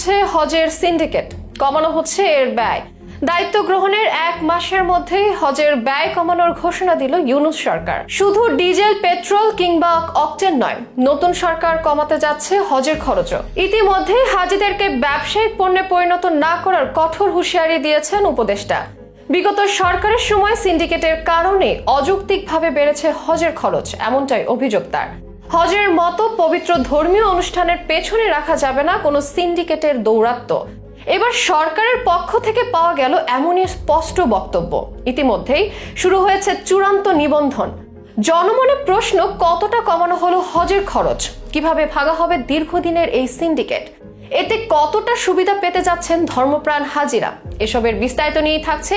হচ্ছে হজের সিন্ডিকেট, কমানো হচ্ছে এর ব্যয়। দায়িত্ব গ্রহণের 1 মাসের মধ্যেই হজের ব্যয় কমানোর ঘোষণা দিল ইউনূস সরকার। শুধু ডিজেল, পেট্রোল কিংবা অকটেন নয়, নতুন সরকার কমাতে যাচ্ছে হজের খরচও। ইতিমধ্যে হাজিদেরকে ব্যবসায়িক পণ্যে পরিণত না করার কঠোর হুঁশিয়ারি দিয়েছেন উপদেষ্টা। বিগত সরকারের সময় সিন্ডিকেটের কারণে অযৌক্তিকভাবে বেড়েছে হজের খরচ, এমনটাই অভিযোগ তার। হজের মতো পবিত্র ধর্মীয় অনুষ্ঠানের পেছনে রাখা যাবে না কোনো সিন্ডিকেটের দৌরাত্ম্য। এবার সরকারের পক্ষ থেকে পাওয়া গেল এমনই স্পষ্ট বক্তব্য। ইতিমধ্যেই শুরু হয়েছে চূড়ান্ত নিবন্ধন। জনমনে প্রশ্ন, কতটা কমানো হলো হজের খরচ, কিভাবে ভাগা হবে দীর্ঘদিনের এই সিন্ডিকেট, এতে কতটা সুবিধা পেতে যাচ্ছেন ধর্মপ্রাণ হাজিরা। এসবের বিস্তারিত নিয়ে থাকছে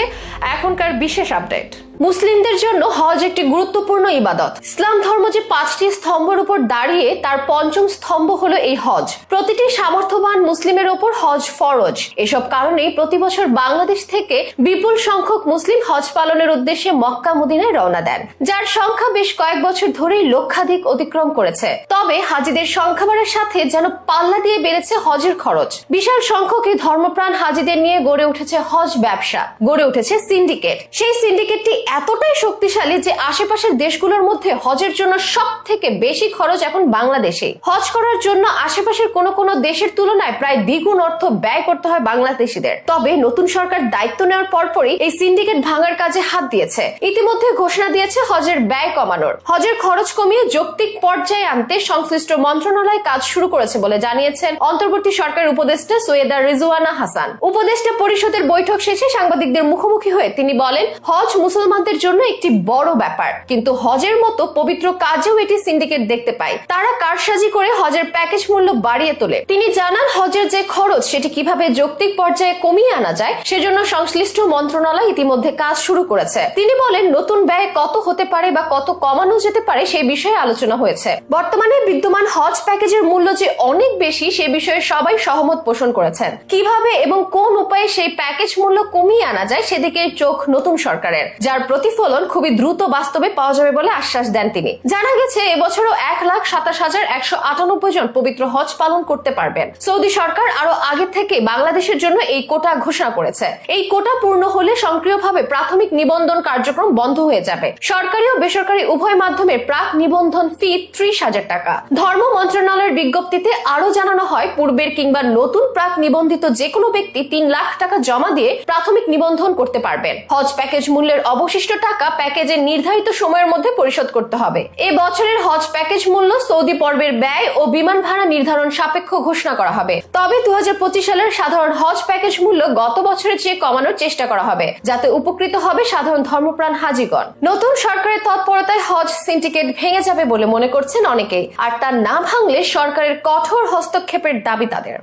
এখনকার বিশেষ আপডেট। মুসলিমদের জন্য হজ একটি গুরুত্বপূর্ণ ইবাদত। ইসলাম ধর্ম যে 5টি স্তম্ভের উপর দাঁড়িয়ে, তার 5ম স্তম্ভ হলো এই হজ। প্রতিটি সামর্থ্যবান মুসলিমের উপর হজ ফরজ। এসব কারণেই প্রতি বছর বাংলাদেশ থেকে বিপুল সংখ্যক মুসলিম হজ পালনের উদ্দেশ্যে মক্কা মদিনায় রওনা দেন, যার সংখ্যা বেশ কয়েক বছর ধরেই লক্ষাধিক অতিক্রম করেছে। তবে হাজিদের সংখ্যা বাড়ার সাথে যেন পাল্লা দিয়ে বেড়েছে হজের খরচ। বিশাল সংখ্যক এই ধর্মপ্রাণ হাজিদের নিয়ে গড়ে উঠেছে হজ ব্যবসা, গড়ে উঠেছে সিন্ডিকেট। সেই সিন্ডিকেটটি এতটাই শক্তিশালী যে আশেপাশের দেশগুলোর মধ্যে হজের জন্য সব থেকে বেশি খরচ এখন বাংলাদেশে। হজ করার জন্য আশেপাশের কোনো দেশের তুলনায় প্রায় দ্বিগুণ অর্থ ব্যয় করতে হয় বাংলাদেশিদের। তবে নতুন সরকার দায়িত্ব নেওয়ার পরপরই এই সিন্ডিকেট ভাঙার কাজে হাত দিয়েছে। ইতিমধ্যে ঘোষণা দিয়েছে হজের ব্যয় কমানোর। হজের খরচ কমিয়ে যৌক্তিক পর্যায়ে আনতে সংশ্লিষ্ট মন্ত্রণালয় কাজ শুরু করেছে বলে জানিয়েছেন অন্তর্বর্তী সরকারের উপদেষ্টা সৈয়দা রিজওয়ানা হাসান। উপদেষ্টা পরিষদের বৈঠক শেষে সাংবাদিকদের মুখোমুখি হয়ে তিনি বলেন, হজ মুসলমানদের জন্য একটি বড় ব্যাপার, কিন্তু হজের মতো পবিত্র কাজেও এটি সিন্ডিকেট দেখতে পাই। তারা কারসাজি করে হজের প্যাকেজ মূল্য বাড়িয়ে তোলে। তিনি জানান, হজের যে খরচ সেটি কিভাবে যৌক্তিক পর্যায়ে কমিয়ে আনা যায় সেজন্য সংশ্লিষ্ট মন্ত্রণালয় ইতিমধ্যে কাজ শুরু করেছে। তিনি বলেন, নতুন ব্যয় কত হতে পারে বা কত কমানো যেতে পারে সেই বিষয়ে আলোচনা হয়েছে। বর্তমানে বিদ্যমান হজ প্যাকেজের মূল্য যে অনেক বেশি সে বিষয়ে সবাই সহমত পোষণ করেছেন। কিভাবে এবং কোন উপায়ে সেই প্যাকেজ মূল্য কমিয়ে আনা যায় সেদিকে চোখ নতুন সরকারের, যার প্রতিফলন খুবই দ্রুত বাস্তবে পাওয়া যাবে বলে আশ্বাস দেন তিনি। জানা গেছে এবছরও 1,27,198 জন পবিত্র হজ পালন করতে পারবেন। সৌদি সরকার আরো আগে থেকে বাংলাদেশের জন্য এই কোটা ঘোষণা করেছে। এই কোটা পূর্ণ হলে সক্রিয়ভাবে প্রাথমিক নিবন্ধন কার্যক্রম বন্ধ হয়ে যাবে। সরকারি ও বেসরকারি উভয় মাধ্যমে প্রাক নিবন্ধন ফি 30,000 টাকা। ধর্ম মন্ত্রণালয়ের বিজ্ঞপ্তিতে আরো জানানো হয়, পূর্বের কিংবা নতুন প্রাক নিবন্ধিত যে কোনো ব্যক্তি 3 লাখ টাকা জমা দিয়ে প্রাথমিক নিবন্ধন করতে পারবেন। হজ প্যাকেজ মূল্যের অবশিষ্ট টাকা প্যাকেজের নির্ধারিত সময়ের মধ্যে পরিশোধ করতে হবে। এ বছরের হজ প্যাকেজ মূল্য সৌদি পর্বের ব্যয় ও বিমান ভাড়া নির্ধারণ সাপেক্ষ ঘোষণা করা হবে। তবে 2025 সালের সাধারণ হজ প্যাকেজ মূল্য গত বছরের চেয়ে কমানোর চেষ্টা করা হবে, যাতে উপকৃত হবে সাধারণ ধর্মপ্রাণ হাজিগণ। নতুন সরকারের তৎপরতায় হজ সিন্ডিকেট ভেঙে যাবে বলে মনে করছেন অনেকেই, আর তা না ভাঙলে সরকারের কঠোর হস্তক্ষেপের দাবি তাদের।